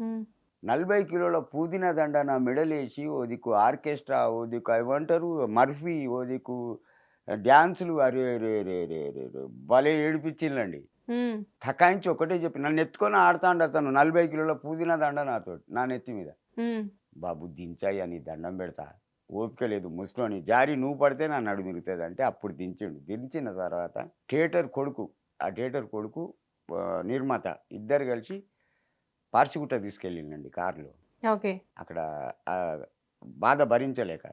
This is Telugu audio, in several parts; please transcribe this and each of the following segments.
హ్మ్. 40 కిలోల పుదీనా దండ నా మెడలేసి, ఓ దిక్కు ఆర్కెస్ట్రా, ఓ దిక్కు ఏమంటారు మర్ఫీ, ఓ దిక్కు డాన్సులు అరెరెరెరెరెరే! భలే ఏడిపించిండ్లండి. హ్మ్. తకాయించి ఒకటే చెప్పి నన్నెత్తుకొని ఆడతాండు అతను 40 కిలోల పుదీనా దండ నాతోటి నా నెత్తి మీద. హ్మ్. బాబు దించయ్యా నీ దండం పెడతా. ఓపిక లేదు ముసలోని. జారి నువ్వు పడితే నా నడుము ఇరుగుతదంటే అప్పుడు దించిండు. దించిన తర్వాత థియేటర్ కొడుకు, ఆ థియేటర్ కొడుకు నిర్మాత ఇద్దరు కలిసి పార్సిగుట్ట తీసుకెళ్ళిండండి కార్‌లో. ఓకే. అక్కడ ఆహ్, బాధ భరించలేక.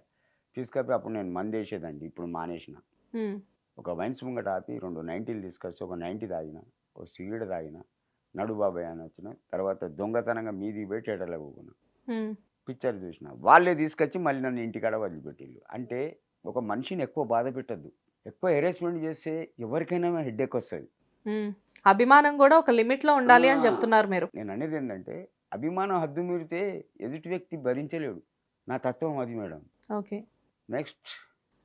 తీసుకపోయి అప్పుడు నేను మందేసేదండి. ఇప్పుడు మానేసిన. హ్మ్. ఒక వైన్స్ ముంగట ఆపి 2 నైంటీలు తీసుకొచ్చి ఒక 90 తాగిన. ఓ సిగరెట్ తాగిన. నడు బాబాయ్ అనొచ్చిన. తర్వాత దొంగతనంగా మీదికి పోయి థియేటర్‌లో కూకున్నా. హ్మ్. పిక్చర్ చూసిన. వాళ్ళే తీసుకొచ్చి మళ్ళీ నన్ను ఇంటికాడ వదిలిపెట్టిల్లు. అంటే ఒక మనిషిని ఎక్కువ బాధ పెట్టొద్దు. ఎక్కువ హెరాస్మెంట్ చేస్తే ఎవరికైనా హెడ్‌ఏక్ వస్తది. హ్మ్. అభిమానం గూడా ఒక లిమిట్‌లో ఉండాలి అని ఆ! చెప్తున్నారు మీరు. నేననేదేందంటే అభిమానం హద్దు మీరితే ఎదుటి వ్యక్తి భరించలేడు. నా తత్వం అది మేడం. ఓకే. నెక్స్ట్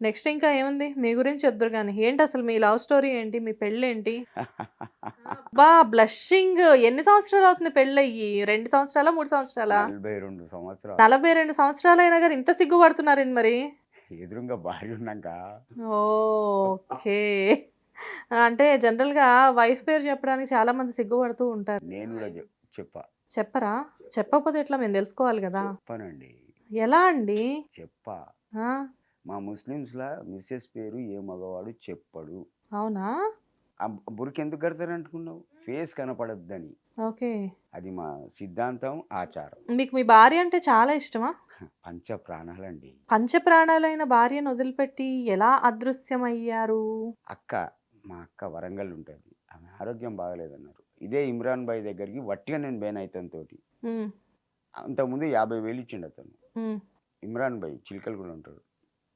నెక్స్ట్ ఇంకా ఏముంది? మీ గురించి చెప్దురు గాని. ఏంటసలు మీ లవ్ స్టోరీ ఏంటి? మీ పెళ్ళేంటి? అబ్బా! బ్లషింగ్ ఎన్ని సంవత్సరాలవుతుంది పెళ్ళయ్యి? 2 సంవత్సరాలా? 3 సంవత్సరాలా? 42 సంవత్సరాలు. 42 సంవత్సరాలయినా గాని ఇంత సిగ్గుపడుతున్నారేంటి మరి? ఎదురుంగా భార్య ఉన్నాక ఓకే. అంటే జనరల్‌గా వైఫ్ పేరు చెప్పడానికి చాలా మంది సిగ్గుపడుతూ ఉంటారు. నేను గూడా చెప్పా. చెప్పరా? చెప్పకపోతే ఎట్లా మేము తెలుసుకోవాలి గదా! చెప్పానండి. ఎలా అండి? చెప్పా. ఆ! మా ముస్లిమ్స్‌లా మిసెస్ పేరు ఏ మగవాడు చెప్పడు. అవునా? బురకెందుకు కడతారనుకున్నావు? ఫేస్ కనపడొద్దని. ఓకే. అది మా సిద్ధాంతం, ఆచారం. మీకు మీ భార్య అంటే చాలా ఇష్టమా? పంచ ప్రాణాలండి. పంచప్రాణాలైన భార్యను వదిలిపెట్టి ఎలా అదృశ్యమయ్యారు? అక్క, మా అక్క వరంగల్ ఉంటది. ఆమె ఆరోగ్యం బాగాలేదన్నారు. ఇదే ఇమ్రాన్ భాయ్ దగ్గరికి వట్టిగా నేను పోయినా ఇతనితోటి. హ్మ్. అంతకుముందు 50,000 ఇచ్చిండు అతను. హ్మ్. ఇమ్రాన్ భాయ్ చిలకలగూడ ఉంటాడు.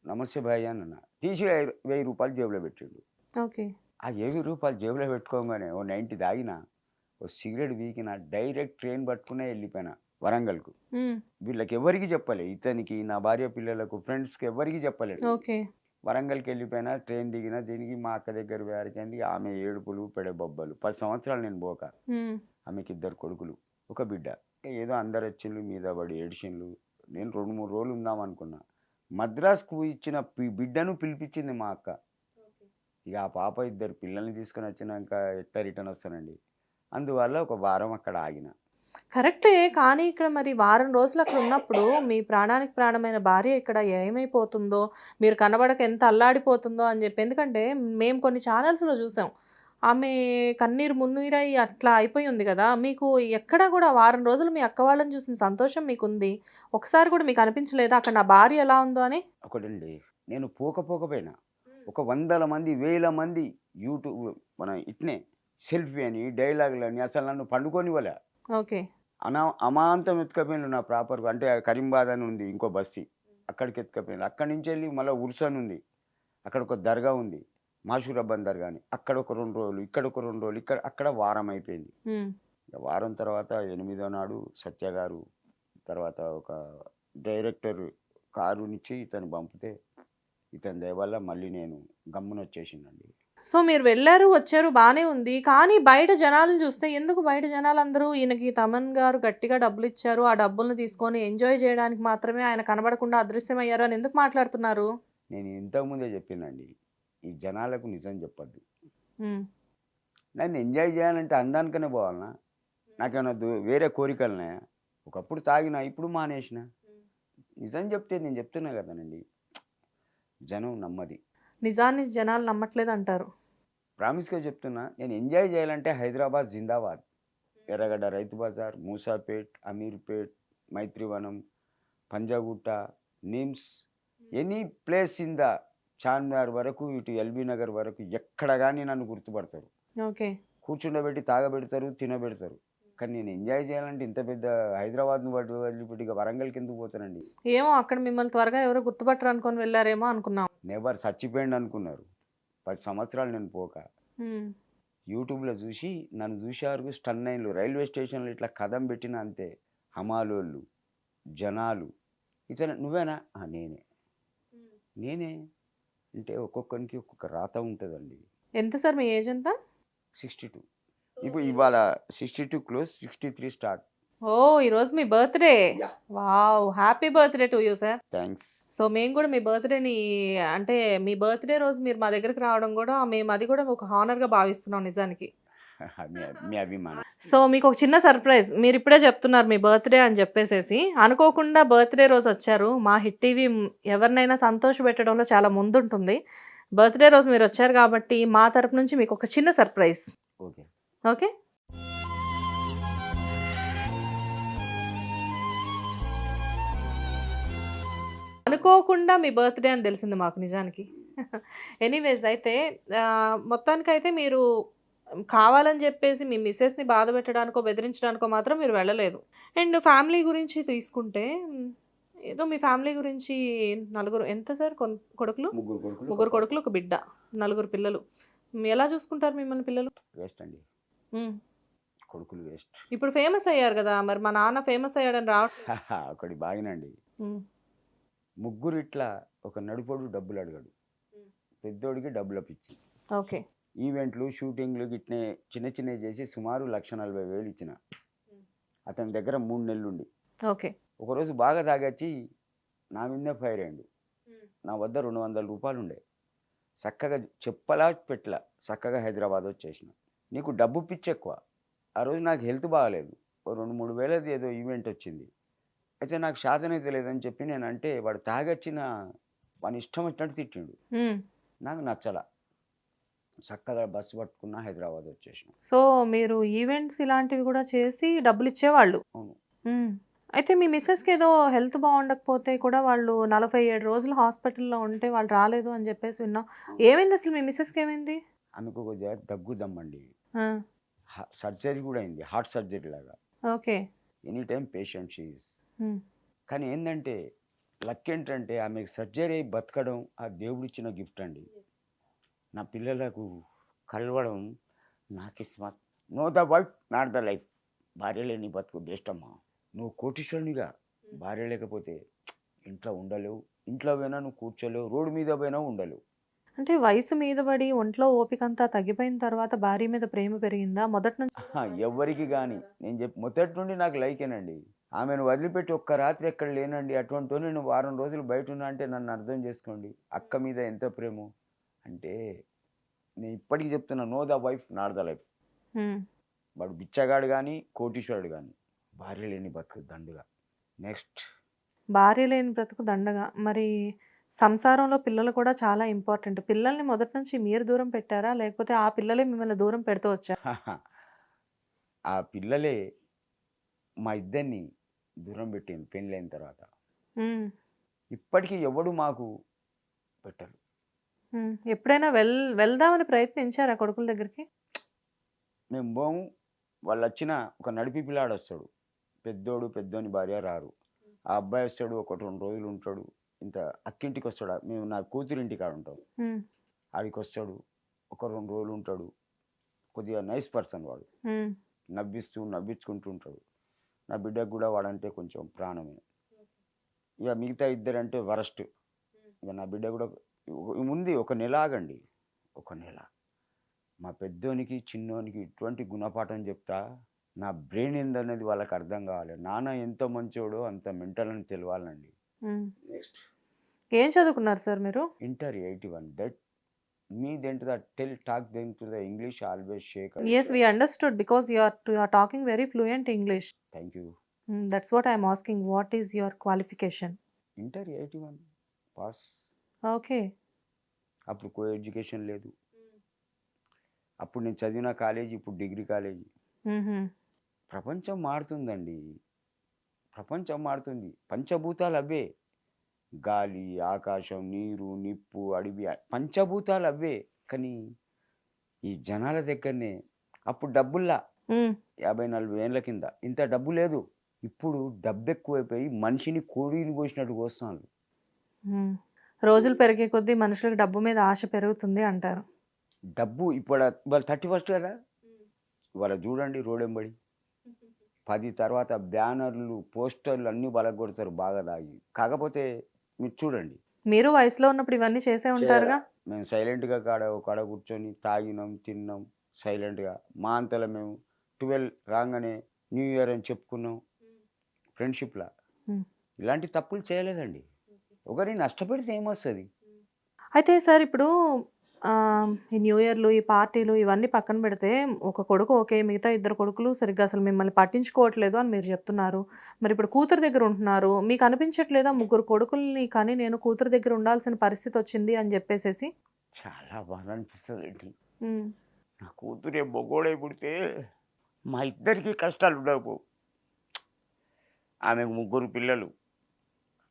నమస్తే భాయ్ అన్నా. తీసి రూ. 1000 జేబులో పెట్టిండు. ఓకే. ఆ రూ. 1000 జేబులో పెట్టుకోంగానే ఓ 90 తాగిన, ఓ సిగరెట్ పీకిన, డైరెక్ట్ ట్రైన్ పట్టుకునే ఎళ్ళిపోయినా వరంగల్‌కు. హ్మ్. వీళ్ళకెవ్వరికీ చెప్పలే. ఇతనికి, నా భార్య పిల్లలకు, ఫ్రెండ్స్‌కి ఎవ్వరికీ చెప్పలేదు. ఓకే. వరంగల్‌కెళ్ళిపోయినా, ట్రైన్ దిగినా, దీనికి మా అక్క దగ్గర పోయేవరకేంది ఆమె ఏడుపులు, పెడబొబ్బలు. 10 సంవత్సరాలు నేను పోక. హ్మ్. ఆమెకిద్దరు కొడుకులు, ఒక బిడ్డ. ఏదో అందరొచ్చిండ్లు మీద పడి ఏడిచిండ్లు. నేను 2, 3 రోజులు ఉందామనుకున్నా. మద్రాస్‌కు ఇచ్చిన బిడ్డను పిలిపించింది మా అక్క. ఇక ఆ పాప ఇద్దరు పిల్లల్ని తీసుకొనొచ్చినాక ఎట్లా రిటర్న్ వస్తానండి. అందువల్ల ఒక వారం అక్కడ ఆగిన. కరెక్టే. కానీ ఇక్కడ మరి వారం రోజులు అక్కడ ఉన్నప్పుడు మీ ప్రాణానికి ప్రాణమైన భార్య ఇక్కడ ఏమైపోతుందో, మీరు కనబడక ఎంత అల్లాడిపోతుందో అని జెప్పి. ఎందుకంటే మేము కొన్ని ఛానెల్స్‌లో జూసాం. ఆమె కన్నీరు మున్నీరై అట్లా అయిపోయి ఉంది గదా! మీకు ఎక్కడ గూడా వారం రోజులు మీ అక్క వాళ్ళని చూసిన సంతోషం మీకుంది. ఒకసారి గూడా మీకు అనిపించలేదా అక్కడ నా భార్య ఎలా ఉందో అని? ఒకటండి, నేను పోకపోయినా ఒక వందల మంది, వేల మంది యూట్యూబ్ మన ఇట్నే సెల్ఫీ అని, డైలాగులని అసలు నన్ను పండుకోనివ్వలే. ఓకే. అమాంతం ఎత్తుకపోయిండ్రు నా ప్రాపర్‌గా. అంటే కరీంబాద్ అని ఉంది ఇంకో బస్తీ. అక్కడికి ఎత్తుకపోయిండ్రు. అక్కడి నుంచెళ్ళి మళ్ళా ఉర్స్ అని ఉంది. అక్కడ ఒక దర్గా ఉంది. మాషూరబ్బన్ దర్గా అని. అక్కడ ఒక 2 రోజులు, ఇక్కడ ఒక 2 రోజులు, అక్కడ వారం అయిపోయింది. హ్మ్. ఇక వారం తర్వాత ఎనిమిదో నాడు సత్య గారు, తర్వాత ఒక డైరెక్టర్ కారునిచ్చి ఇతన్ని పంపితే, ఇతని దయ వల్ల మళ్ళీ నేను గమ్మునొచ్చేసింనండి. సో, మీరు వెళ్లారు, వచ్చారు బానే ఉంది. కానీ బయట జనాలను చూస్తే ఎందుకు బయట జనాలందరూ ఈయనకి తమన్ గారు గట్టిగా డబ్బులిచ్చారు. ఆ డబ్బుల్ని తీసుకొని ఎంజాయ్ చేయడానికి మాత్రమే ఆయన కనబడకుండా అదృశ్యమయ్యారు అని ఎందుకు మాట్లాడుతున్నారు? నేను ఇంతకు ముందే చెప్పినండి. ఈ జనాలకు నిజం చెప్పొద్దు. హ్మ్. నన్ను ఎంజాయ్ చేయాలంటే అందానికనే పోవాలనా? నాకేమన్నా వేరే కోరికలున్నాయా? ఒకప్పుడు తాగినా, ఇప్పుడు మానేసిన. నిజం చెప్తే నేను చెప్తున్నా కదనండి. జనం నమ్మది. నిజాన్ని జనాలు నమ్మట్లేదంటారు. ప్రామిస్‌గా చెప్తున్నా. నేను ఎంజాయ్ చేయాలంటే హైదరాబాద్ జిందాబాద్. ఎర్రగడ్డ రైతు బజార్, Moosapet, Ameerpet, Maitrivanam, Panjagutta, NIMS, any place in the Charminar వరకు, ఇటు ఎల్బీ నగర్ వరకు ఎక్కడ గాని నన్ను గుర్తుపడతారు. ఓకే. కూర్చుండబెట్టి తాగబెడతారు, తినబెడతారు. కానీ నేను ఎంజాయ్ చేయాలంటే ఇంత పెద్ద హైదరాబాద్‌ని వదిలిపెట్టి ఇక వరంగల్‌కెందుకు పోతానండి? ఏమో అక్కడ మిమ్మల్ని త్వరగా ఎవరో గుర్తుపట్టరు అనుకోని వెళ్లారేమో అనుకున్నాం. నెవర్ చచ్చిపోయిండనుకున్నారు. 10 సంవత్సరాలు నేను పోక. హ్మ్. యూట్యూబ్‌లో చూసి నన్ను చూసేవరకు స్టన్ అయిండ్రు. రైల్వే స్టేషన్‌లో ఇట్లా కదం పెట్టినా అంతే. హమాలోళ్ళు, జనాలు. ఇతను "నువ్వేనా?" "ఆ! నేనే." "నేనే?" అంటే ఒక్కొక్కనికి ఒక్కొక్క రాత ఉంటదండి. ఎంత సార్ మీ ఏజ్ ఎంత? 62. ఇప్పుడు ఇవాళ 62 క్లోజ్, 63 స్టార్ట్. ఓ ఈరోజు మీ birthday. Yeah wow! Happy birthday to you sir. Thanks. So మేము కూడా మీ బర్త్డేని అంటే మీ బర్త్డే రోజు మీరు మా దగ్గరికి రావడం కూడా మేము అది కూడా ఒక హానర్గా భావిస్తున్నాం నిజానికి. మీ అభిమానం. సో మీకు ఒక చిన్న సర్ప్రైజ్. మీరు ఇప్పుడే చెప్తున్నారు మీ బర్త్డే అని చెప్పేసేసి అనుకోకుండా బర్త్డే రోజు వచ్చారు. మా హిట్ టీవీ ఎవరినైనా సంతోష పెట్టడంలో చాలా ముందుంటుంది. బర్త్డే రోజు మీరు వచ్చారు కాబట్టి మా తరపు నుంచి మీకు ఒక చిన్న సర్ప్రైజ్. ఓకే. ఓకే. అనుకోకుండా మీ బర్త్డే అని తెలిసింది మాకు నిజానికి. ఎనీవేస్ అయితే మొత్తానికైతే మీరు కావాలని చెప్పేసి మీ మిసెస్‌ని బాధ పెట్టడానికో, బెదిరించడానికో మాత్రం మీరు వెళ్ళలేదు. అండ్ ఫ్యామిలీ గురించి తీసుకుంటే ఏదో మీ ఫ్యామిలీ గురించి నలుగురు ఎంత సార్ కొడుకులు? ముగ్గురు కొడుకులు ముగ్గురు కొడుకులు, ఒక బిడ్డ. నలుగురు పిల్లలు. ఎలా చూసుకుంటారు మిమ్మల్ని పిల్లలు? వేస్ట్ అండి. హ్మ్. కొడుకులు వేస్ట్. ఇప్పుడు ఫేమస్ అయ్యారు కదా! మరి మా నాన్న ఫేమస్ అయ్యాడని రావట్లేదు. ఒకటి బాగినండి. హ్మ్. ముగ్గురు ఇట్లా ఒక నడిపోడు డబ్బులు అడగడు. పెద్దోడికి డబ్బుల పిచ్చి. ఓకే. ఈవెంట్లు, షూటింగ్లు గిట్నే చిన్న చిన్నవి చేసి సుమారు 1,40,000 ఇచ్చిన. అతని దగ్గర 3 నెలలుండి. ఓకే. ఒకరోజు బాగా తాగొచ్చి నా మీదనే ఫైర్ అయ్యిండు. నా వద్ద 200 రూపాయలు ఉండే. చక్కగా చెప్పలా పెట్టలా చక్కగా హైదరాబాద్ వచ్చేసిన. నీకు డబ్బు పిచ్చి ఎక్కువ. ఆ రోజు నాకు హెల్త్ బాగాలేదు. ఓ 2-3 వేలది ఏదో ఈవెంట్ వచ్చింది. అయితే నాకు శాతనైతే లేదని చెప్పి నేనంటే వాడు తాగొచ్చిన వాని ఇష్టం వచ్చినట్టు తిట్టిండు. హ్మ్. నాకు నచ్చల. చక్కగా బస్సు పట్టుకున్న హైదరాబాద్ వచ్చేసిన. సో మీరు ఈవెంట్స్ ఇలాంటివి కూడా చేసి డబ్బులు ఇచ్చేవాళ్ళు. అవును. హ్మ్. అయితే మీ మిసెస్‌కి ఏదో హెల్త్ బాగుండకపోతే కూడా వాళ్ళు 47 రోజులు హాస్పిటల్‌లో ఉంటే వాళ్ళు రాలేదు అని చెప్పేసి విన్నాం. ఏమైంది అసలు మీ మిసెస్‌కి ఏమైంది? ఆమెకు కొద్దిగా దగ్గు దమ్మండి. ఆ! సర్జరీ కూడా అయింది. హార్ట్ సర్జరీ లాగా. Okay. Any time patient she is. హ్మ్. కానీ ఏందంటే లక్ ఏంటంటే ఆమెకు సర్జరీ అయి బతకడం ఆ దేవుడిచ్చిన గిఫ్ట్ అండి. నా పిల్లలకు కలవడం నా కిస్మత్. No the wife not the life. భార్య లేని బతుకు బెస్ట్ అమ్మా. నువ్వు కోటీశ్వరునిగా భార్య లేకపోతే ఇంట్లో ఉండలేవు. ఇంట్లో పోయినా నువ్వు కూర్చోలేవు. రోడ్డు మీద పోయినా ఉండలేవు. అంటే వయసు మీద పడి ఒంట్లో ఓపికంతా తగ్గిపోయిన తర్వాత భార్య మీద ప్రేమ పెరిగిందా? మొదటి నుంచి ఎవ్వరికి కానీ నేను మొదటి నుండి నాకు లైకేనండి. ఆమెను వదిలిపెట్టి ఒక్క రాత్రి ఎక్కడ లేనండి. అటువంటి నేను వారం రోజులు బయట ఉన్నా అంటే నన్ను అర్థం చేసుకోండి. అక్క మీద ఎంత ప్రేమో అంటే నేను ఇప్పటికీ చెప్తున్నా no the wife not the life. హ్మ్. వాడు బిచ్చగాడు కానీ కోటీశ్వరుడు కానీ భార్య లేని బతుకు దండుగా. నెక్స్ట్ భార్య లేని బ్రతుకు దండగా. మరి సంసారంలో పిల్లలు కూడా చాలా ఇంపార్టెంట్. పిల్లల్ని మొదటి నుంచి మీరు దూరం పెట్టారా? లేకపోతే ఆ పిల్లలే మిమ్మల్ని దూరం పెడుతూ వచ్చారా? ఆ పిల్లలే మా ఇద్దరిని దూరం పెట్టింది పెళ్ళైన తర్వాత. హ్మ్. ఇప్పటికీ ఎవడు మాకు పెట్టరు. హ్మ్. ఎప్పుడైనా వెళ్దామని ప్రయత్నించారా కొడుకుల దగ్గరికి? మేము పోము. వాళ్ళు వచ్చిన ఒక నడిపి పిల్లాడు వస్తాడు. పెద్దోని భార్య రారు. ఆ అబ్బాయి వస్తాడు. ఒక 2 రోజులు ఉంటాడు. ఇంత అక్కింటికి వస్తాడు. మేము నా కూతురింటి కాడ ఉంటాం. హ్మ్. ఆడికి వస్తాడు. ఒక 2 రోజులు ఉంటాడు. కొద్దిగా నైస్ పర్సన్ వాడు. హ్మ్. నవ్వించుకుంటూ ఉంటాడు. నా బిడ్డకు కూడా వాడంటే కొంచెం ప్రాణమే. ఇక మిగతా ఇద్దరంటే వరస్ట్. ఇక నా బిడ్డ కూడా ఉంది. ఒక నెల ఆగండి. ఒక నెల. మా పెద్దోనికి చిన్నోనికి ఇటువంటి గుణపాఠం చెప్తా. నా బ్రెయిన్ ఏందనేది వాళ్ళకి అర్థం కావాలి. నాన్న ఎంత మంచోడో అంత మెంటల్ అని తెలవాలండి. హ్మ్. నెక్స్ట్ ఏం చదువుకున్నారు సార్ మీరు? Inter 81. That me then to the talk then to the English always shake. Yes, we understood because you are talking very fluent English. Thank you. That's what I'm asking. What is your qualification? Inter 81 pass. Okay. అప్పుడు కో ఎడ్యుకేషన్ లేదు. అప్పుడు నేను చదివిన కాలేజీ ఇప్పుడు డిగ్రీ కాలేజీ. హుహు. ప్రపంచం మారుతుందండి. ప్రపంచం మారుతుంది. పంచభూతాలు అవే. గాలి, ఆకాశం, నీరు, నిప్పు, అడవి పంచభూతాలు అవే. కానీ ఈ జనాల దగ్గరనే అప్పుడు డబ్బుల్లా హ్మ్. 50-40 ఏళ్ళ కింద ఇంత డబ్బు లేదు. ఇప్పుడు డబ్బు ఎక్కువైపోయి మనిషిని కోడిని కోసినట్టు కోస్తున్నారు. హ్మ్. రోజులు పెరిగే కొద్దీ మనుషులకు డబ్బు మీద ఆశ పెరుగుతుంది అంటారు. డబ్బు ఇప్పుడు ఇవాళ 31 కదా. ఇవాళ చూడండి రోడెంబడి 10 తర్వాత బ్యానర్లు, పోస్టర్లు అన్నీ బలగొడతారు బాగా తాగి. కాకపోతే మీరు చూడండి. మీరు వయసులో ఉన్నప్పుడు ఇవన్నీ చేసే ఉంటారుగా? మేము సైలెంట్‌గా ఒక కాడ కూర్చొని తాగినాం, తిన్నాం సైలెంట్‌గా. మా అంతలో మేము 12 రాగానే న్యూ ఇయర్ అని చెప్పుకున్నాం. ఫ్రెండ్షిప్లా. హ్మ్. ఇలాంటి తప్పులు చేయలేదండి. ఒకరిని నష్టపెడితే ఏమొస్తుంది? అయితే సార్ ఇప్పుడు ఈ న్యూ ఇయర్‌లు, ఈ పార్టీలు ఇవన్నీ పక్కన పెడితే ఒక కొడుకు ఓకే. మిగతా ఇద్దరు కొడుకులు సరిగ్గా అసలు మిమ్మల్ని పట్టించుకోవట్లేదు అని మీరు చెప్తున్నారు. మరి ఇప్పుడు కూతురు దగ్గర ఉంటున్నారు. మీకు అనిపించట్లేదా ముగ్గురు కొడుకుల్ని కని నేను కూతురు దగ్గర ఉండాల్సిన పరిస్థితి వచ్చింది అని చెప్పేసేసి? చాలా బాధ అనిపిస్తుందండి. హ్మ్. నా కూతురే మొగోడై పుడితే మా ఇద్దరికి కష్టాలు ఉండవు. ఆమెకు ముగ్గురు పిల్లలు.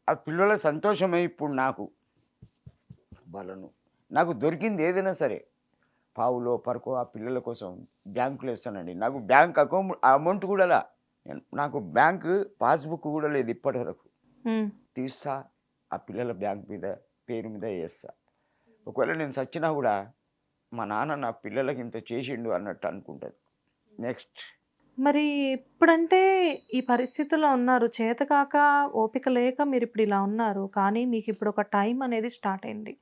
ఆ పిల్లల సంతోషమే ఇప్పుడు నాకు బలను. నాకు దొరికింది ఏదైనా సరే పావులో పరకో ఆ పిల్లల కోసం బ్యాంకులో వేస్తానండి. నాకు బ్యాంక్ అమౌంట్ కూడా నాకు బ్యాంక్ పాస్బుక్ కూడా లేదు ఇప్పటివరకు. హ్మ్. తీస్తా ఆ పిల్లల బ్యాంక్ మీద పేరు మీద వేస్తా. ఒకవేళ నేను చచ్చినా కూడా మా నాన్న నా పిల్లలకి ఇంత చేసిండు అన్నట్టు అనుకుంటుంది. నెక్స్ట్ మరి ఇప్పుడంటే ఈ పరిస్థితిలో ఉన్నారు. చేతకాక, ఓపిక లేక మీరిప్పుడు ఇలా ఉన్నారు. కానీ మీకిప్పుడు ఒక టైం అనేది స్టార్ట్ అయింది.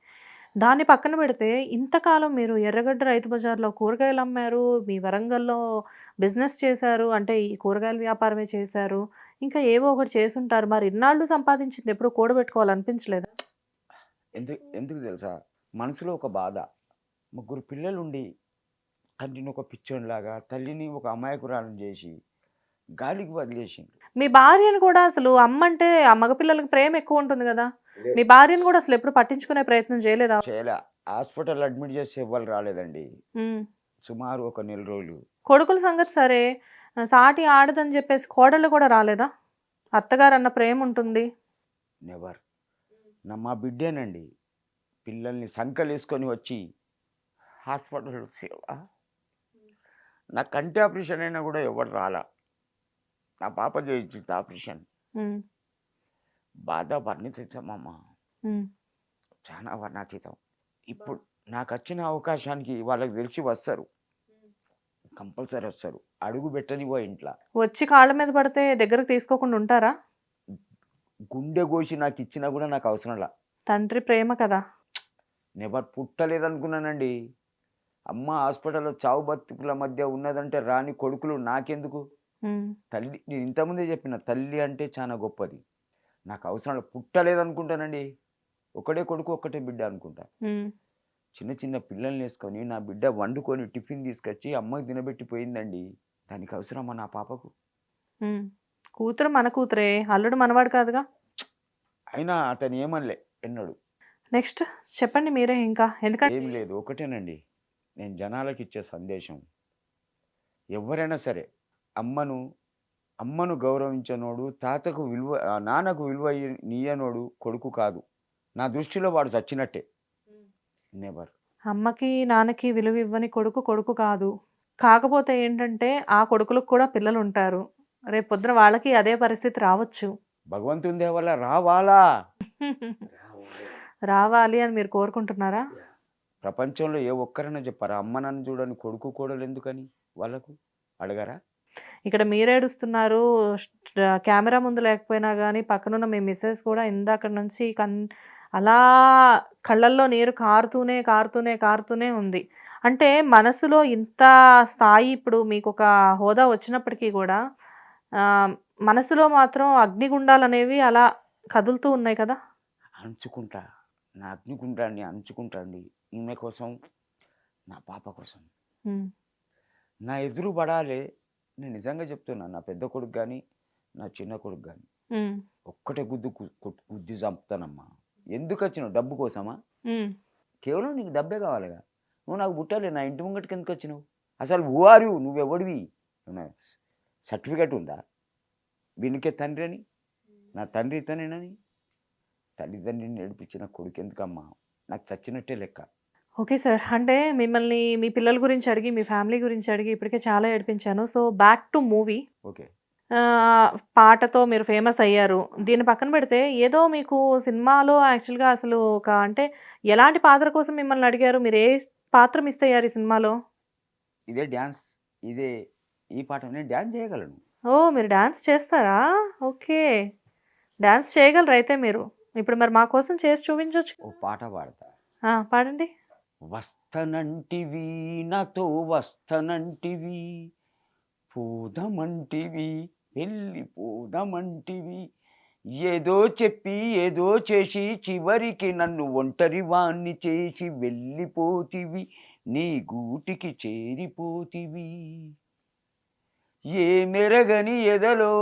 దాన్ని పక్కన పెడితే ఇంతకాలం మీరు ఎర్రగడ్డ రైతు బజార్‌లో కూరగాయలు అమ్మారు. మీ వరంగల్‌లో బిజినెస్ చేశారు. అంటే ఈ కూరగాయల వ్యాపారమే చేశారు. ఇంకా ఏవో ఒకటి చేసుంటారు. మరి ఇన్నాళ్ళు సంపాదించింది ఎప్పుడు కూడబెట్టుకోవాలనిపించలేదా? ఎందుకు ఎందుకు తెలుసా? మనసులో ఒక బాధ. ముగ్గురు పిల్లలుండి తండ్రిని ఒక పిచ్చోనిలాగా, తల్లిని ఒక అమాయకురాలిని చేసి గాలికి వదిలేసిండు. మీ భార్యను కూడా అసలు అమ్మంటే ఆ మగపిల్లలకి ప్రేమ ఎక్కువ ఉంటుంది గదా! మీ భార్యను కూడా అసలు ఎప్పుడు పట్టించుకునే ప్రయత్నం చేయలేదా? చేయలే. హాస్పిటల్ అడ్మిట్ చేస్తే ఎవ్వరు రాలేదండి. హ్మ్. సుమారు ఒక నెల రోజులు. కొడుకుల సంగతి సరే. సాటి ఆడదని జెప్పేసి కోడళ్ళు కూడా రాలేదా? అత్తగారన్న ప్రేముంటుంది. నెవర్. మా బిడ్డేనండి. పిల్లల్ని సంకలేసుకొని వచ్చి హాస్పిటల్‌లో సేవ. నా కంటి ఆపరేషన్ అయినా కూడా ఎవరు రాలా. నా పాప చేయించింది ఆపరేషన్. హ్మ్. బాధ వర్ణించమమ్మ. హ్మ్. చాలా వర్ణాతీతం. ఇప్పుడు నాకొచ్చిన అవకాశానికి వాళ్ళకి తెలిసి వస్తారు. కంపల్సరీ వస్తారు. అడుగు పెట్టనివ్వ ఇంట్ల. వచ్చి కాళ్ళ మీద పడితే దగ్గరకు తీసుకోకుండా ఉంటారా? గుండె కోసి నాకిచ్చినా కూడా నాకు అవసరంలా. తండ్రి ప్రేమ కదా! నెవర్ పుట్టలేదనుకున్నానండి. అమ్మ హాస్పిటల్‌లో చావు బతుకుల మధ్య ఉన్నదంటే రాని కొడుకులు నాకెందుకు? హ్మ్. తల్లి నేను ఇంతకుముందే చెప్పిన తల్లి అంటే చాలా గొప్పది. నాకు అవసరం పుట్టలేదనుకుంటానండి. ఒకడే కొడుకు, ఒక్కటే బిడ్డ అనుకుంటా. హ్మ్. చిన్న చిన్న పిల్లల్నేసుకొని నా బిడ్డ వండుకొని టిఫిన్ తీసుకొచ్చి అమ్మకి తినబెట్టి పోయిందండి. దానికి అవసరమా నా పాపకు? హ్మ్. కూతురు మన కూతురే. అల్లుడు మనవాడు కాదుగా! అయినా అతను ఏమనలే ఎన్నడు. నెక్స్ట్ చెప్పండి మీరే ఇంకా. ఎందుకంటే ఏం లేదు. ఒకటేనండి. నేను జనాలకిచ్చే సందేశం. ఎవ్వరైనా సరే అమ్మను అమ్మను గౌరవించనోడు, నాన్నకు విలువ నీయనోడు కొడుకు కాదు. నా దృష్టిలో వాడు చచ్చినట్టే. నెవర్. అమ్మకి, నాన్నకి విలువ ఇవ్వని కొడుకు కొడుకు కాదు. కాకపోతే ఏంటంటే ఆ కొడుకులకు కూడా పిల్లలుంటారు. రేపొద్దున వాళ్ళకి అదే పరిస్థితి రావచ్చు. భగవంతుని దయ వల్ల రావాలా? రావాలి అని మీరు కోరుకుంటున్నారా? ప్రపంచంలో ఏ ఒక్కరైనా చెప్పారా? అమ్మ నన్ను చూడని కొడుకు, కోడలు ఎందుకని వాళ్ళకు? అడగరా? ఇక్కడ మీరేడుస్తున్నారు. కెమెరా ముందు లేకపోయినా గానీ పక్కనున్న మీ మిసెస్ కూడా ఇందాకడ నుంచి అలా కళ్ళల్లో నీరు కారుతూనే, కారుతూనే, కారుతూనే ఉంది. అంటే మనసులో ఇంత స్థాయి ఇప్పుడు మీకొక హోదా వచ్చినప్పటికీ గూడా ఆహ్, మనసులో మాత్రం అగ్నిగుండాలనేవి అలా కదులుతూ ఉన్నాయి కదా! అంచుకుంటా. నా అగ్నిగుండాన్ని అంచుకుంటా అండి. ఈమె కోసం, నా పాప కోసం. హ్మ్. నా ఎదురు పడాలే. నేను నిజంగా చెప్తున్నా. నా పెద్ద కొడుకు గాని, నా చిన్న కొడుకు గాని. హ్మ్. ఒక్కటే గుద్ది చంపుతానమ్మా. ఎందుకొచ్చినావు? డబ్బు కోసమా? హ్మ్. కేవలం నీకు డబ్బే కావాలిగా. నువ్వు నాకు పుట్టాలి. నా ఇంటి ముంగటికి ఎందుకొచ్చినావు? అసలు హూ ఆర్ యూ? నువ్వెవడివి? ఏమన్నా సర్టిఫికేట్ ఉందా? వీనికే తండ్రి అని? నా తండ్రి ఇతనేనని? తల్లిదండ్రిని ఏడిపించిన కొడుకెందుకమ్మా? నాకు చచ్చినట్టే లెక్క. Okay sir. అంటే మిమ్మల్ని మీ పిల్లల గురించి అడిగి, మీ ఫ్యామిలీ గురించి అడిగి ఇప్పటికే చాలా ఏడిపించాను. So, back to movie. Okay. పాటతో మీరు ఫేమస్ అయ్యారు. దీన్ని పక్కన పెడితే ఏదో మీకు సినిమాలో యాక్చువల్‌గా అసలు ఒక అంటే ఎలాంటి పాత్ర కోసం మిమ్మల్ని అడిగారు? మీరు ఏ పాత్ర మిస్ అయ్యారు ఈ సినిమాలో? ఇదే డాన్స్. ఇదే ఈ పాట నేను డాన్స్ చేయగలను. ఓహ్! మీరు డాన్స్ చేస్తారా? ఓకే. డాన్స్ చేయగలరైతే మీరు. ఇప్పుడు మరి మా కోసం చేసి చూపించొచ్చు. ఓ పాట పాడతా. పాడండి. వస్తనంటివి నాతో వస్తనంటివి పోదమంటివి వెళ్ళిపోదామంటివి, ఏదో చెప్పి ఏదో చేసి చివరికి నన్ను ఒంటరి వాణ్ణి చేసి వెళ్ళిపోతివి, నీ గూటికి చేరిపోతివి. ఏ మెరగని ఎదలో,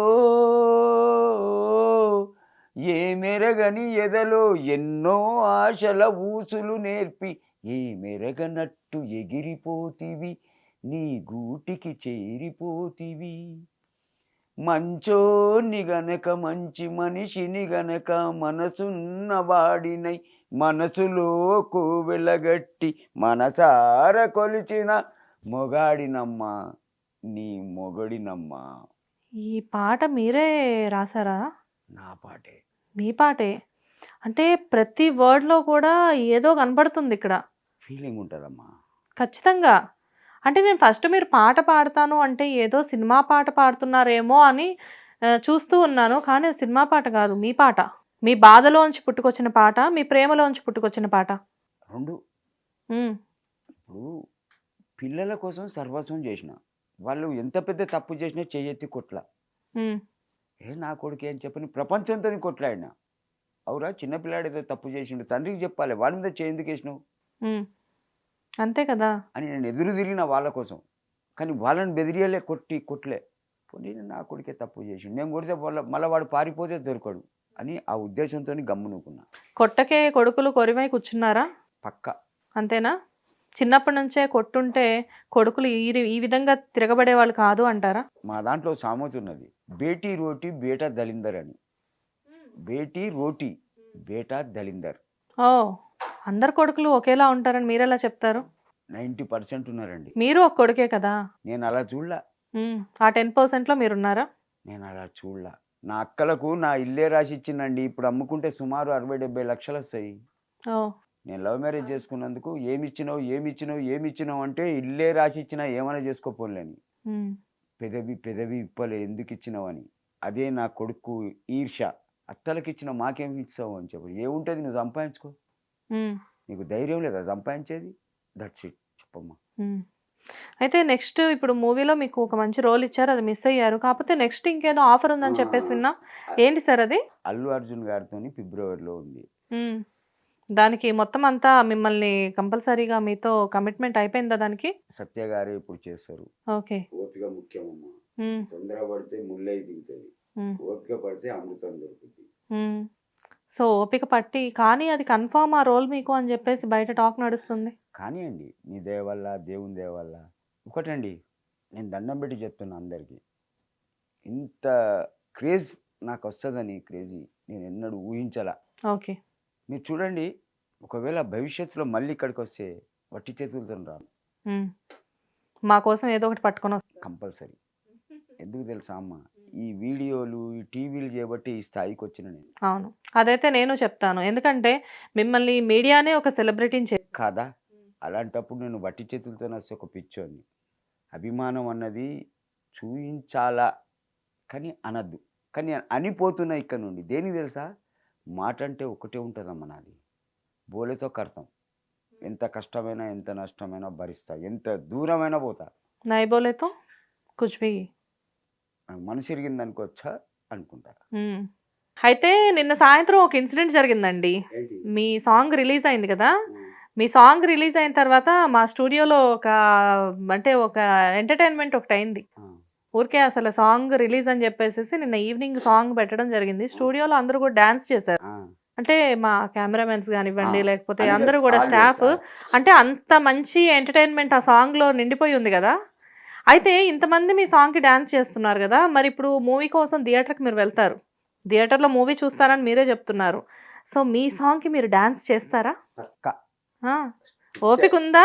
ఏ మెరగని ఎదలో ఎన్నో ఆశల ఊసులు నేర్పి, ఏ మెరగనట్టు ఎగిరిపోతివి, నీ గూటికి చేరిపోతివి. మంచోని గనక మంచి మనిషిని గనక మనసున్న వాడినై మనసులో కోవెలగట్టి మనసార కొలిచిన మొగాడినమ్మా, నీ మొగడినమ్మా. ఈ పాట మీరే రాసారా? నా పాటే. మీ పాటే. అంటే ప్రతి వర్డ్‌లో కూడా ఏదో కనపడుతుంది ఇక్కడ. ఫీలింగ్ ఉంటుందమ్మా. ఖచ్చితంగా. అంటే నేను ఫస్ట్ మీరు పాట పాడతాను అంటే ఏదో సినిమా పాట పాడుతున్నారేమో అని చూస్తూ ఉన్నాను. కానీ అది సినిమా పాట కాదు. మీ పాట. మీ బాధలోంచి పుట్టుకొచ్చిన పాట, మీ ప్రేమలోంచి పుట్టుకొచ్చిన పాట. రెండు. హ్మ్. ఇప్పుడు పిల్లల కోసం సర్వస్వం చేసిన వాళ్ళు ఎంత పెద్ద తప్పు చేసినా చెయ్యెత్తి కొట్ల. హ్మ్. నా కొడుకే అని చెప్పని ప్రపంచంతో కొట్లాడినా. అవురా, చిన్నపిల్లాడు ఏదో తప్పు చేసిండు, తండ్రికి చెప్పాలి, వాడి మీద చేయి ఎందుకు వేసినావు హ్మ్. అంతే కదా! అని నేను ఎదురు తిరిగిన వాళ్ళ కోసం. కానీ వాళ్ళని బెదిరియలే, కొట్లే. పోనీ నా కొడుకే తప్పు చేసిండు, నేను కొడితే మళ్ళీ వాడు పారిపోతే దొరకడు అని ఆ ఉద్దేశంతో గమ్మునుకున్నా. కొట్టకే కొడుకులు కొరివై కూర్చున్నారా? పక్క. అంతేనా? చిన్నప్పటి నుంచే కొట్టుంటే కొడుకులు ఈ విధంగా తిరగబడే వాళ్ళు కాదు అంటారా? మా దాంట్లో సామెత ఉన్నది, బేటీ రోటీ బేటా దలిందర్ అని. బేటీ రోటీ బేటా దలిందర్. ఓ, అందరు కొడుకులు ఒకేలా ఉంటారని మీరెలా చెప్తారు? 90% ఉన్నారండి. మీరు ఒక కొడుకే కదా. నేను అలా చూడలా. ఆ 10%లో మీరున్నారా? నేను అలా చూడలా. నా అక్కలకు నా ఇల్లే రాసి ఇచ్చిందండి. ఇప్పుడు అమ్ముకుంటే సుమారు 60-70 లక్షలు వస్తాయి. ఓ, నేను లవ్ మ్యారేజ్ చేసుకున్నందుకు ఏమిచ్చినావు అంటే ఇల్లే రాసి ఇచ్చినా ఏమైనా చేసుకోపోలేని. పెదవి ఇప్పలే ఎందుకు ఇచ్చినావు అని. అదే నా కొడుకు ఈర్ష. అత్తలకి ఇచ్చిన మాకేమి ఇచ్చావు అని చెప్పి, ఏముంటుంది నువ్వు సంపాదించుకో, నీకు ధైర్యం లేదా సంపాదించేది, దట్స్ ఇట్ చెప్పమ్మా. అయితే నెక్స్ట్ ఇప్పుడు మూవీలో మీకు ఒక మంచి రోల్ ఇచ్చారు, అది మిస్ అయ్యారు. కాకపోతే నెక్స్ట్ ఇంకేదో ఆఫర్ ఉందని చెప్పేసి విన్నా. ఏంటి సార్ అది? అల్లు అర్జున్ గారితో ఫిబ్రవరిలో ఉంది. దానికి మొత్తం అంతా మిమ్మల్ని కంపల్సరీగా మీతో కమిట్మెంట్ అయిపోయిందా దానికి? సత్య గారు ఇప్పుడు చేస్తారు. ఓకే. ఓపిక ముఖ్యమమ్మా. తొందర పడితే ముల్లై దిగుతుంది, ఓపిక పడితే అమృతం దొరుకుతుంది. సో ఓపిక పట్టి, కానీ అది కన్ఫామ్ ఆ రోల్ మీకు అని చెప్పేసి బయట టాక్ నడుస్తుంది. కానీ అండి, నీ దయ వల్ల, దేవుని దయ వల్ల ఒకటండి, నేను దండం పెట్టి చెప్తున్నా అందరికీ, ఇంత క్రేజ్ నాకు వస్తుందని క్రేజీ నేను ఎన్నడూ ఊహించలా. ఓకే. మీరు చూడండి, ఒకవేళ భవిష్యత్తులో మళ్ళీ ఇక్కడికి వస్తే వట్టి చేతులతో రాను. మా కోసం ఏదో ఒకటి పట్టుకొని వస్తాం కంపల్సరీ. ఎందుకు తెలుసా అమ్మ, ఈ వీడియోలు ఈ టీవీలు చేయబట్టి ఈ స్థాయికి వచ్చిన నేను. అవును, అదైతే నేను చెప్తాను. ఎందుకంటే మిమ్మల్ని మీడియానే ఒక సెలబ్రిటీని చేసి కాదా. అలాంటప్పుడు నేను వట్టి చేతులతో వస్తే ఒక పిచ్చోని. అభిమానం అన్నది చూయించాలా కానీ అనద్దు. కానీ అనిపోతున్నా ఇక్కడ నుండి. దేనికి తెలుసా, మాట అంటే ఒకటే ఉంటుందమ్మ నాది, బోలేతో కర్తం. ఎంత కష్టమైనా ఎంత నష్టమైనా భరిస్తా, ఎంత దూరమైనా పోతా. నై బోలేతో కుచ్ భీ. మనసు ఇరిగింది అనుకోవచ్చా అనుకుంటా. అయితే నిన్న సాయంత్రం ఒక ఇన్సిడెంట్ జరిగిందండి. మీ సాంగ్ రిలీజ్ అయింది కదా. మీ సాంగ్ రిలీజ్ అయిన తర్వాత మా స్టూడియోలో ఒక ఎంటర్టైన్మెంట్ ఒకటి అయింది. ఊరికే అసలు సాంగ్ రిలీజ్ అని చెప్పేసి నిన్న ఈవినింగ్ సాంగ్ పెట్టడం జరిగింది. స్టూడియోలో అందరూ కూడా డాన్స్ చేశారు. అంటే మా కెమెరామెన్స్ కానివ్వండి, లేకపోతే అందరూ కూడా స్టాఫ్. అంటే అంత మంచి ఎంటర్టైన్మెంట్ ఆ సాంగ్లో నిండిపోయి ఉంది కదా. అయితే ఇంతమంది మీ సాంగ్కి డాన్స్ చేస్తున్నారు కదా, మరి ఇప్పుడు మూవీ కోసం థియేటర్కి మీరు వెళ్తారు, థియేటర్లో మూవీ చూస్తారని మీరే చెప్తున్నారు. సో మీ సాంగ్కి మీరు డాన్స్ చేస్తారా? ఓపిక ఉందా?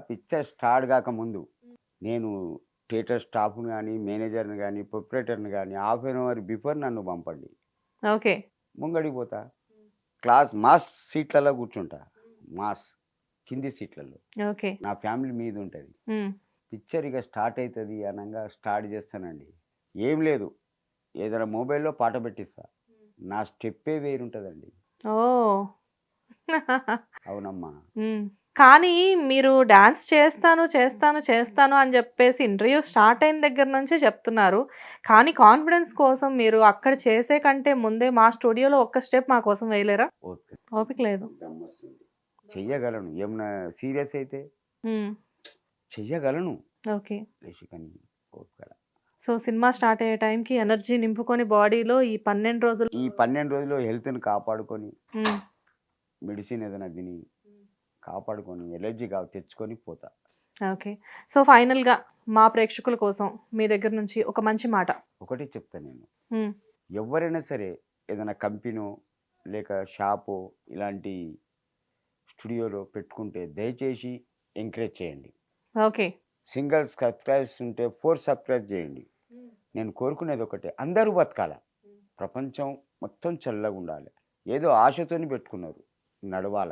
పిక్చర్ స్టార్ట్ కాకముందు నేను థియేటర్ స్టాఫ్ని కానీ, మేనేజర్ని కానీ, ప్రొపరేటర్ని కానీ హాఫ్ అన్ అవర్ బిఫోర్ నన్ను పంపండి. ఓకే. ముంగడికి పోతా, క్లాస్ మాస్ సీట్లలో కూర్చుంటా, మాస్ కింది సీట్లలో. ఓకే. నా ఫ్యామిలీ మీద ఉంటుంది. పిక్చర్ ఇక స్టార్ట్ అవుతుంది అనగా స్టార్ట్ చేస్తానండి. ఏం లేదు, ఏదైనా మొబైల్లో పాట పెట్టిస్తా, నా స్టెప్పే వేరుంటుందండి. ఓ అవునమ్మా. కానీ మీరు డాన్స్ చేస్తాను అని చెప్పేసి ఇంటర్వ్యూ స్టార్ట్ అయిన దగ్గర నుంచే చెప్తున్నారు. కానీ కాన్ఫిడెన్స్ కోసం మీరు అక్కడ చేసే కంటే ముందే మా స్టూడియోలో ఒక్క స్టెప్ మా కోసం వేయలేరా? ఓకే. ఓపిక లేదు. దమ్మొస్తుంది. చెయ్యగలను. ఏమన్నా సీరియస్ అయితే హ్మ్. చెయ్యగలను. ఓకే. లేచి కానీ ఓపిక. సో సినిమా స్టార్ట్ అయ్యే టైంకి ఎనర్జీ నింపుకొని బాడీలో ఈ 12 రోజులు ఈ 12 రోజులు హెల్త్‌ని కాపాడుకొని, హ్మ్. మెడిసిన్ ఏదైనా తిని కాపాడుకొని, ఎనర్జీ తెచ్చుకొని పోతా. ఓకే. సో ఫైనల్‌గా మా ప్రేక్షకుల కోసం మీ దగ్గర నుంచి ఒక మంచి మాట. ఒకటే చెప్తా నేను. హ్మ్. ఎవ్వరైనా సరే ఏదైనా కంపెనో, లేక షాపో ఇలాంటి స్టూడియోలో పెట్టుకుంటే దయచేసి ఎంకరేజ్ చేయండి. ఓకే. సింగిల్ సబ్‌స్క్రైబర్స్ ఉంటే 4 సబ్‌స్క్రైబ్ చేయండి. నేను కోరుకునేది ఒకటే, అందరూ బతకాల. ప్రపంచం మొత్తం చల్లగుండాలి. ఏదో ఆశతోని పెట్టుకున్నారు. నడవాల.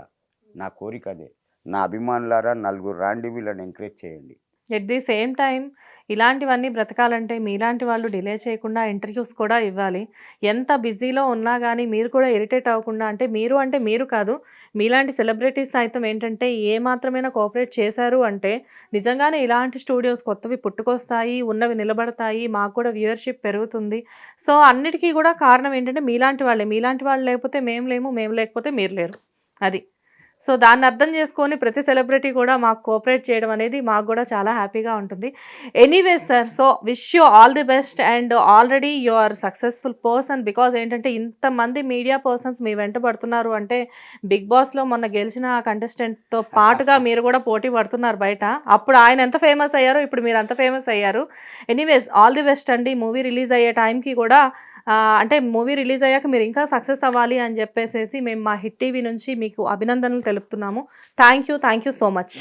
నా కోరిక అదే. నా అభిమానులారా నలుగురు రాండి, వీళ్ళని ఎంకరేజ్ చేయండి. ఎట్ ది సేమ్ టైమ్ ఇలాంటివన్నీ బ్రతకాలంటే మీలాంటి వాళ్ళు డిలే చేయకుండా ఇంటర్వ్యూస్ కూడా ఇవ్వాలి. ఎంత బిజీలో ఉన్నా గానీ మీరు కూడా ఇరిటేట్ అవ్వకుండా, అంటే మీరు కాదు, మీలాంటి సెలబ్రిటీస్ సైతం ఏంటంటే ఏ మాత్రమైనా కోఆపరేట్ చేశారు అంటే నిజంగానే ఇలాంటి స్టూడియోస్ కొత్తవి పుట్టుకొస్తాయి, ఉన్నవి నిలబడతాయి, మాకు కూడా వ్యూవర్‌షిప్ పెరుగుతుంది. సో అన్నిటికీ కూడా కారణం ఏంటంటే మీలాంటి వాళ్ళే. మీలాంటి వాళ్ళు లేకపోతే మేము లేము, మేము లేకపోతే మీరు లేరు. అది. సో దాన్ని అర్థం చేసుకొని ప్రతి సెలబ్రిటీ కూడా మాకు కోఆపరేట్ చేయడం అనేది మాకు కూడా చాలా హ్యాపీగా ఉంటుంది. Anyways sir, so wish you all the best and already you are successful person. Because ఏంటంటే ఇంతమంది మీడియా పర్సన్స్ మీ వెంట పడుతున్నారు అంటే బిగ్ బాస్లో మొన్న గెలిచిన కంటెస్టెంట్తో పాటుగా మీరు కూడా పోటీ పడుతున్నారు బయట. అప్పుడు ఆయన ఎంత ఫేమస్ అయ్యారో ఇప్పుడు మీరు అంత ఫేమస్ అయ్యారు. ఎనీవేస్ ఆల్ ది బెస్ట్ అండి. మూవీ రిలీజ్ అయ్యే టైంకి కూడా అంటే మూవీ రిలీజ్ అయ్యాక మీరు ఇంకా సక్సెస్ అవ్వాలి అని చెప్పేసేసి మేము మా హిట్ టీవీ నుంచి మీకు అభినందనలు తెలుపుతున్నాము. Thank you so much.